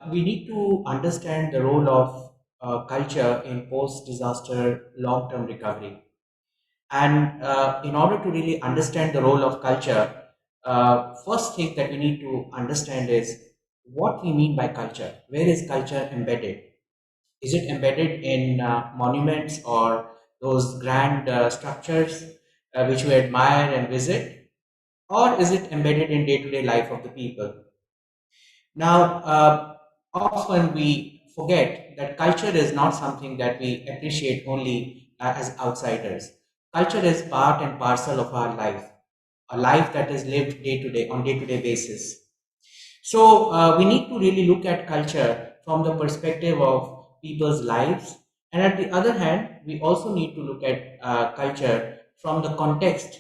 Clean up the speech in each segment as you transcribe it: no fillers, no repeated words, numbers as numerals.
We need to understand the role of culture in post disaster long term recovery. And in order to really understand the role of culture, first thing that we need to understand is what we mean by culture. Where is culture embedded? Is it embedded in monuments or those grand structures which we admire and visit? Or is it embedded in day to day life of the people? Now, often we forget that culture is not something that we appreciate only as outsiders. Culture is part and parcel of our life, a life that is lived day to day, on day to day basis. So, we need to really look at culture from the perspective of people's lives. And at the other hand, we also need to look at culture from the context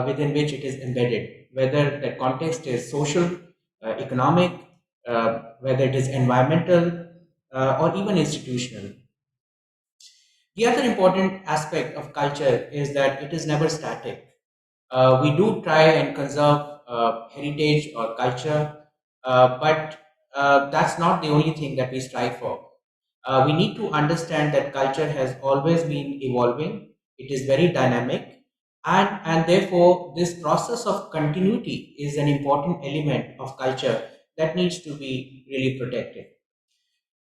within which it is embedded, whether that context is social, economic, whether it is environmental, or even institutional. The other important aspect of culture is that it is never static. We do try and conserve heritage or culture, but that's not the only thing that we strive for. We need to understand that culture has always been evolving, it is very dynamic, and therefore, this process of continuity is an important element of culture that needs to be really protected.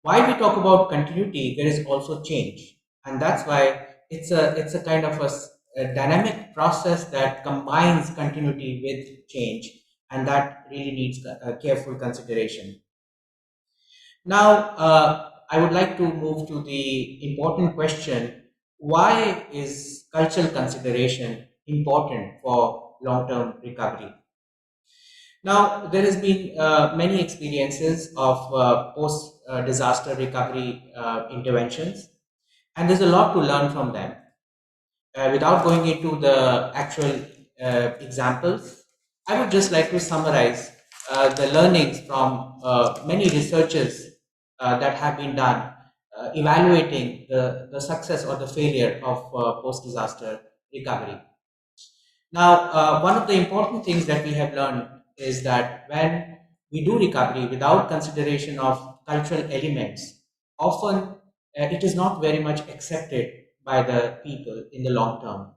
While we talk about continuity, there is also change, and that's why it's a kind of a dynamic process that combines continuity with change, and that really needs careful consideration. Now, I would like to move to the important question: why is cultural consideration important for long-term recovery? Now, there has been many experiences of post-disaster recovery interventions, and there's a lot to learn from them. Without going into the actual examples, I would just like to summarize the learnings from many researches that have been done evaluating the success or the failure of post-disaster recovery. Now, one of the important things that we have learned is that when we do recovery without consideration of cultural elements, often it is not very much accepted by the people in the long term.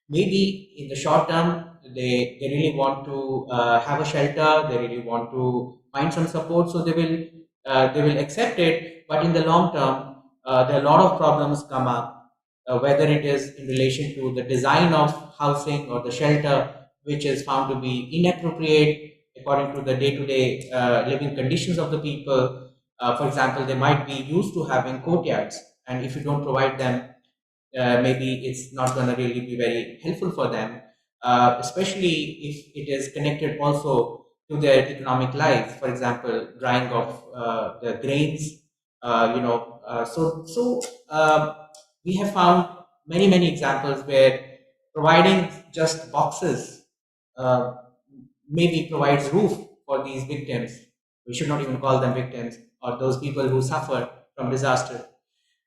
Maybe in the short term, they really want to have a shelter, they really want to find some support, so they will accept it. But in the long term, there are a lot of problems come up, whether it is in relation to the design of housing or the shelter, which is found to be inappropriate according to the day-to-day living conditions of the people. For example, they might be used to having courtyards, and if you don't provide them, maybe it's not going to really be very helpful for them, especially if it is connected also to their economic life. For example, drying of the grains, we have found many examples where providing just boxes uh, maybe provides roof for these victims. We should not even call them victims, or those people who suffer from disaster,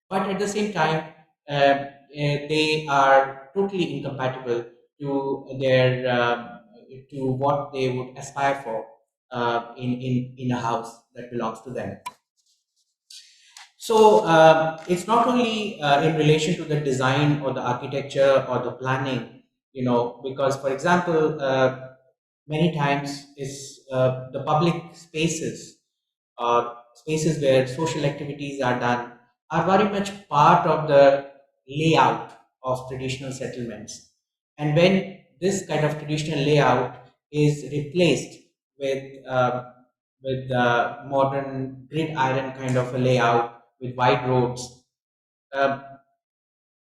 but at the same time, they are totally incompatible to their to what they would aspire for in a house that belongs to them. So it's not only in relation to the design or the architecture or the planning, because for example, many times is the public spaces or spaces where social activities are done are very much part of the layout of traditional settlements. And when this kind of traditional layout is replaced with modern grid iron kind of a layout with wide roads, uh,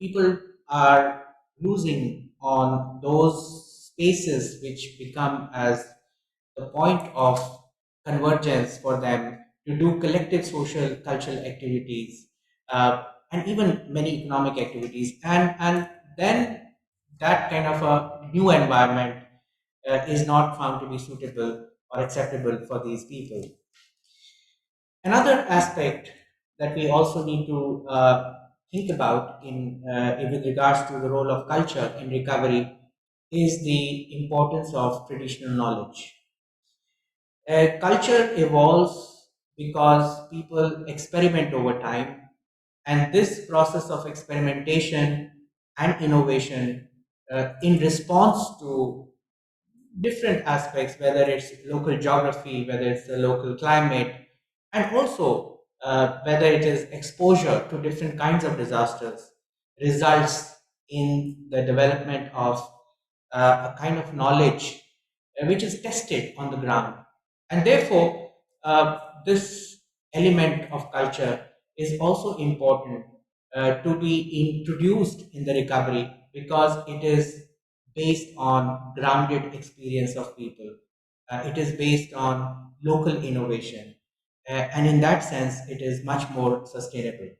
people are losing on those spaces which become as the point of convergence for them to do collective social cultural activities, and even many economic activities, and then that kind of a new environment is not found to be suitable or acceptable for these people. Another aspect that we also need to think about with regards to the role of culture in recovery is the importance of traditional knowledge. Culture evolves because people experiment over time, and this process of experimentation and innovation in response to different aspects, whether it's local geography, whether it's the local climate, and also whether it is exposure to different kinds of disasters, results in the development of a kind of knowledge which is tested on the ground. And therefore, this element of culture is also important to be introduced in the recovery because it is based on grounded experience of people. It is based on local innovation. And in that sense, it is much more sustainable.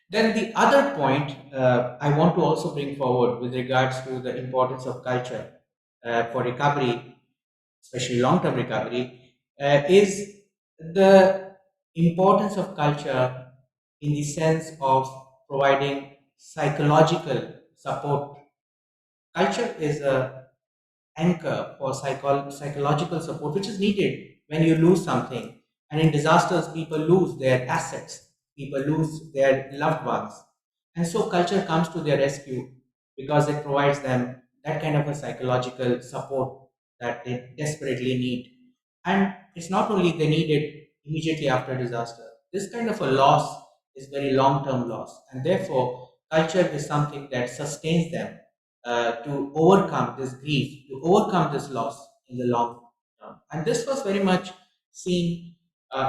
Then the other point I want to also bring forward with regards to the importance of culture for recovery, especially long-term recovery, is the importance of culture in the sense of providing psychological support. Culture is a anchor for psychological support, which is needed when you lose something. And in disasters, people lose their assets, people lose their loved ones. And so culture comes to their rescue because it provides them that kind of a psychological support that they desperately need. And it's not only they need it immediately after disaster. This kind of a loss is very long-term loss. And therefore, culture is something that sustains them to overcome this grief, to overcome this loss in the long term. And this was very much seen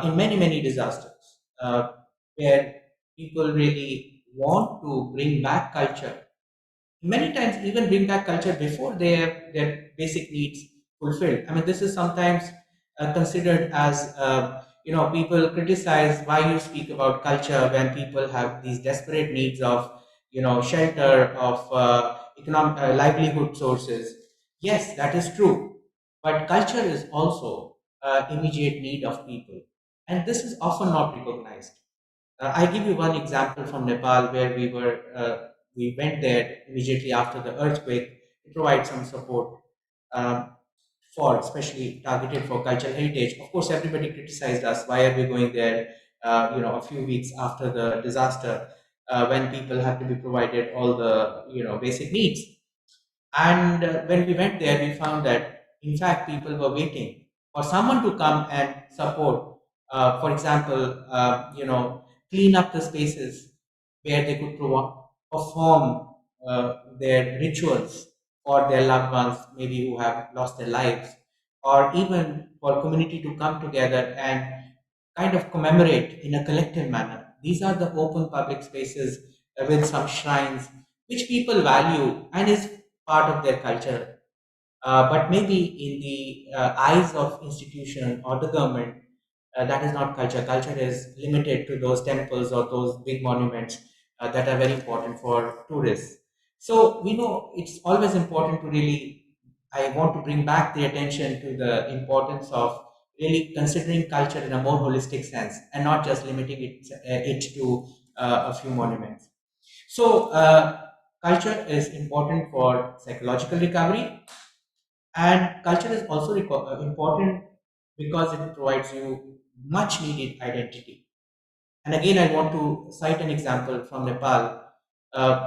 in many, many disasters where people really want to bring back culture. Many times, even bring back culture before their basic needs fulfilled. I mean, this is sometimes considered as people criticize why you speak about culture when people have these desperate needs of shelter, of economic livelihood sources. Yes, that is true, but culture is also immediate need of people, and this is often not recognized. I give you one example from Nepal where we went there immediately after the earthquake to provide some support um, for, especially targeted for cultural heritage. Of course, everybody criticized us. Why are we going there? A few weeks after the disaster, when people have to be provided all the basic needs. And when we went there, we found that, in fact, people were waiting for someone to come and support. For example, clean up the spaces where they could perform their rituals for their loved ones, maybe who have lost their lives, or even for community to come together and kind of commemorate in a collective manner. These are the open public spaces with some shrines which people value and is part of their culture. But maybe in the eyes of institution or the government, that is not culture. Culture is limited to those temples or those big monuments that are very important for tourists. So we know it's always important to really, I want to bring back the attention to the importance of really considering culture in a more holistic sense and not just limiting it to a few monuments. So, culture is important for psychological recovery, and culture is also important because it provides you much needed identity. And again, I want to cite an example from Nepal.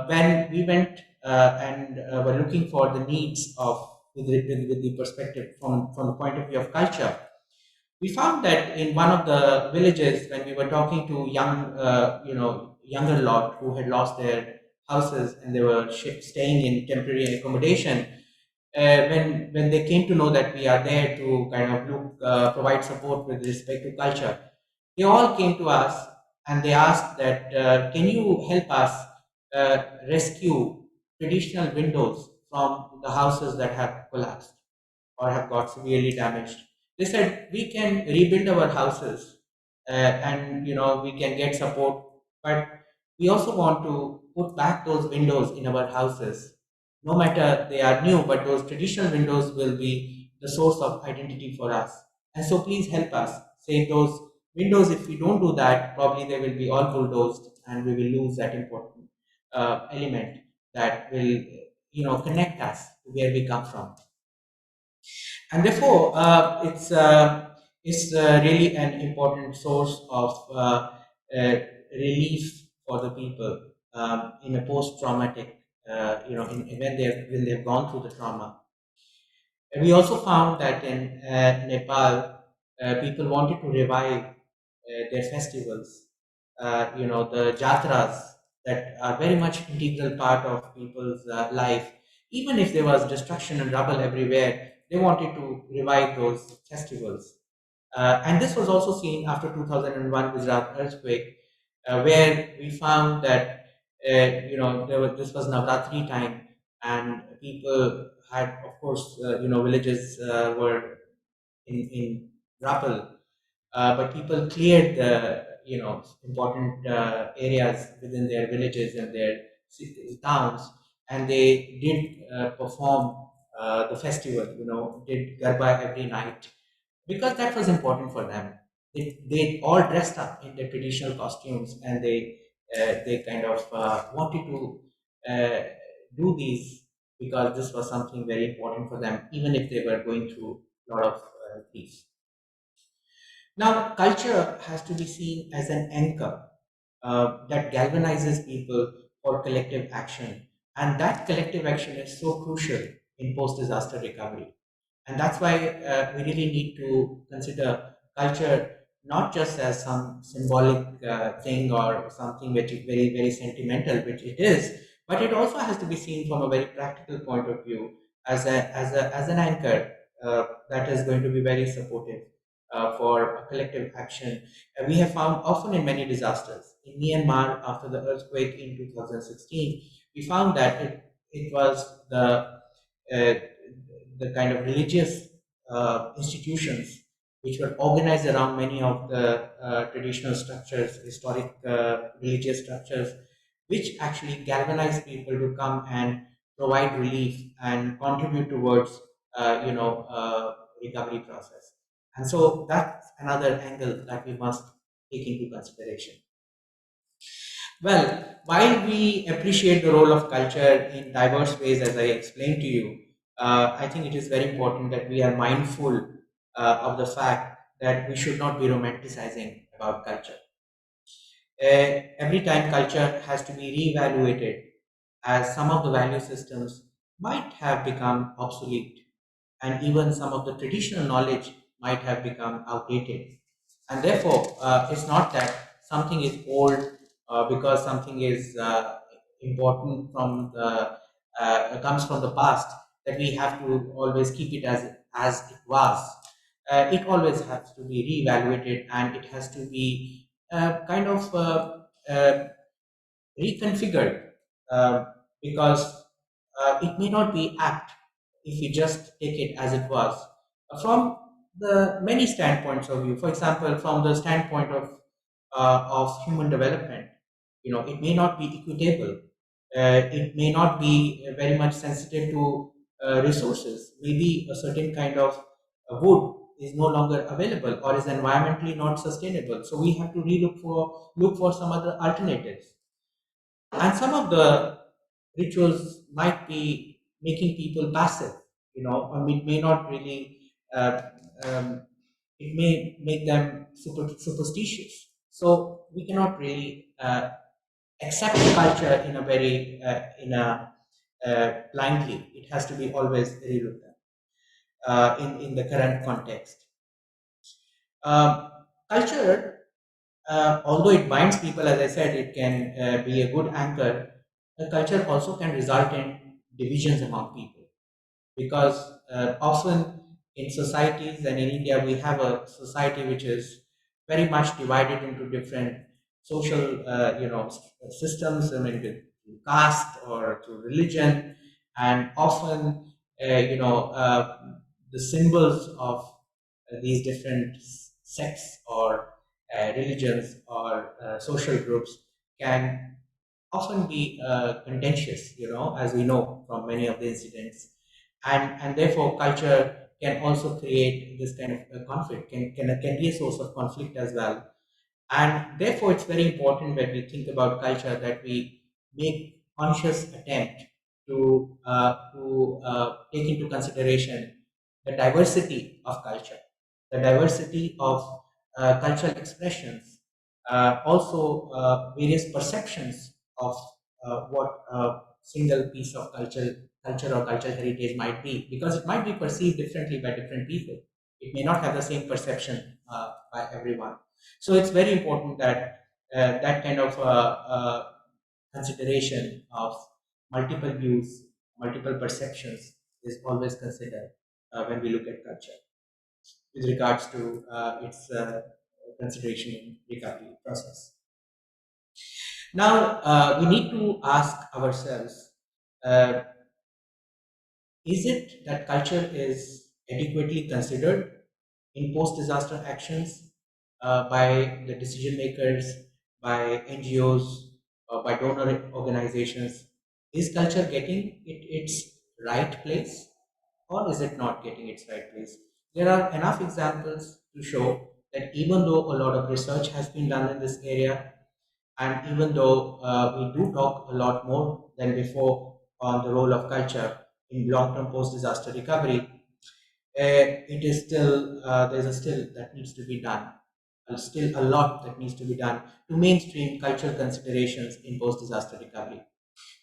When we went and were looking for the needs of with the perspective from the point of view of culture, we found that in one of the villages, when we were talking to younger lot who had lost their houses and they were staying in temporary accommodation, when they came to know that we are there to kind of provide support with respect to culture, they all came to us and they asked that, can you help us rescue traditional windows from the houses that have collapsed or have got severely damaged. They said we can rebuild our houses and we can get support, but we also want to put back those windows in our houses. No matter they are new, but those traditional windows will be the source of identity for us. And so please help us save those windows. If we don't do that, probably they will be all bulldozed and we will lose that important element that will connect us to where we come from. And therefore, it's is really an important source of relief for the people in a post-traumatic, when they've gone through the trauma. And we also found that in Nepal, people wanted to revive their festivals, the jatras that are very much integral part of people's life. Even if there was destruction and rubble everywhere, they wanted to revive those festivals. And this was also seen after 2001 Gujarat earthquake, where we found that this was Navratri time, and people had, of course, villages were in rubble, but people cleared the important areas within their villages and their towns, and they did perform the festival. Did garba every night because that was important for them. They all dressed up in their traditional costumes, and they kind of wanted to uh, do these because this was something very important for them, even if they were going through a lot of grief. Now, culture has to be seen as an anchor that galvanizes people for collective action, and that collective action is so crucial in post-disaster recovery. And that's why we really need to consider culture not just as some symbolic thing or something which is very, very sentimental, which it is, but it also has to be seen from a very practical point of view as an anchor that is going to be very supportive for a collective action. We have found often in many disasters. In Myanmar, after the earthquake in 2016, we found that it was uh, the kind of religious institutions which were organized around many of the traditional structures, historic religious structures, which actually galvanized people to come and provide relief and contribute towards recovery process. And so that's another angle that we must take into consideration. Well, while we appreciate the role of culture in diverse ways, as I explained to you, I think it is very important that we are mindful of the fact that we should not be romanticizing about culture. Every time culture has to be reevaluated, as some of the value systems might have become obsolete, and even some of the traditional knowledge might have become outdated. And therefore, it's not that something is old because something is important from the comes from the past, that we have to always keep it as it was. It always has to be reevaluated, and it has to be kind of reconfigured, uh, because it may not be apt if you just take it as it was. From the many standpoints of view, for example, from the standpoint of human development, it may not be equitable. It may not be very much sensitive to resources. Maybe a certain kind of wood is no longer available or is environmentally not sustainable. So we have to look for some other alternatives. And some of the rituals might be making people passive, or it may not really, um, it may make them superstitious. So we cannot really accept culture in a very, blindly. It has to be always relooked at in the current context. Um, Culture, although it binds people, as I said, it can be a good anchor. The culture also can result in divisions among people because often in societies and in India we have a society which is very much divided into different social systems. I mean, through caste or through religion, and often the symbols of these different sects or religions or social groups can often be contentious, as we know from many of the incidents, and therefore culture can also create this kind of conflict, can be a source of conflict as well. And therefore, it's very important when we think about culture that we make conscious attempt to take into consideration the diversity of culture, the diversity of cultural expressions, also various perceptions of what a single piece of culture or cultural heritage might be, because it might be perceived differently by different people. It may not have the same perception by everyone. So it's very important that that kind of consideration of multiple views, multiple perceptions is always considered when we look at culture with regards to its consideration in recovery process. Now, we need to ask ourselves, uh, is it that culture is adequately considered in post-disaster actions by the decision makers, by NGOs, by donor organizations? Is culture getting its right place, or is it not getting its right place? There are enough examples to show that even though a lot of research has been done in this area, and even though we do talk a lot more than before on the role of culture in long-term post-disaster recovery, it is still there's a still that needs to be done. Still a lot that needs to be done to mainstream cultural considerations in post-disaster recovery.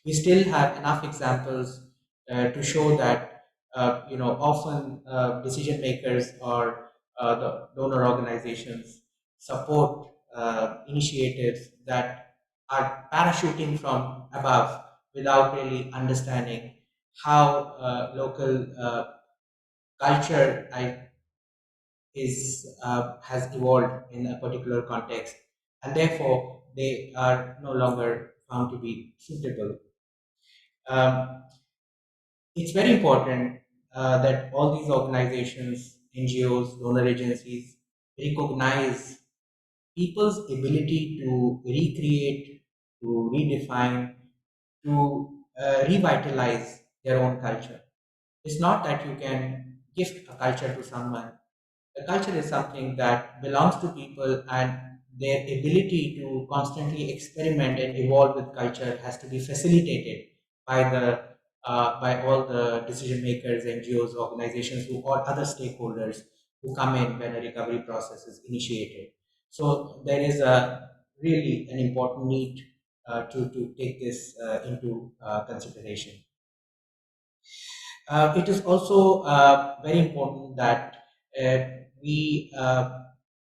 We still have enough examples to show that often decision makers or the donor organizations support initiatives that are parachuting from above without really understanding how local culture has evolved in a particular context, and therefore they are no longer found to be suitable. Um, it's very important that all these organizations, NGOs, donor agencies recognize people's ability to recreate, to redefine, to revitalize their own culture. It's not that you can gift a culture to someone. The culture is something that belongs to people, and their ability to constantly experiment and evolve with culture has to be facilitated by the by all the decision makers, NGOs, organizations, who or other stakeholders who come in when a recovery process is initiated. So there is a really an important need to take this into consideration. It is also very important that uh, we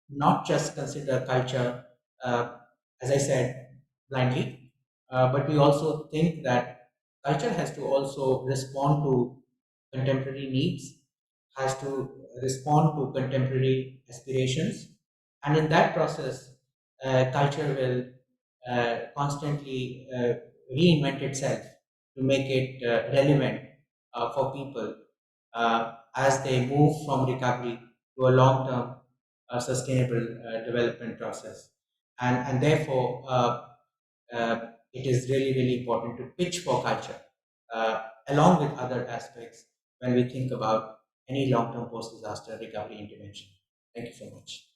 not just consider culture, uh, as I said, blindly, but we also think that culture has to also respond to contemporary needs, has to respond to contemporary aspirations, and in that process, culture will constantly reinvent itself to make it relevant for people as they move from recovery to a long-term sustainable development process. And therefore, it is really, really important to pitch for culture along with other aspects when we think about any long-term post-disaster recovery intervention. Thank you so much.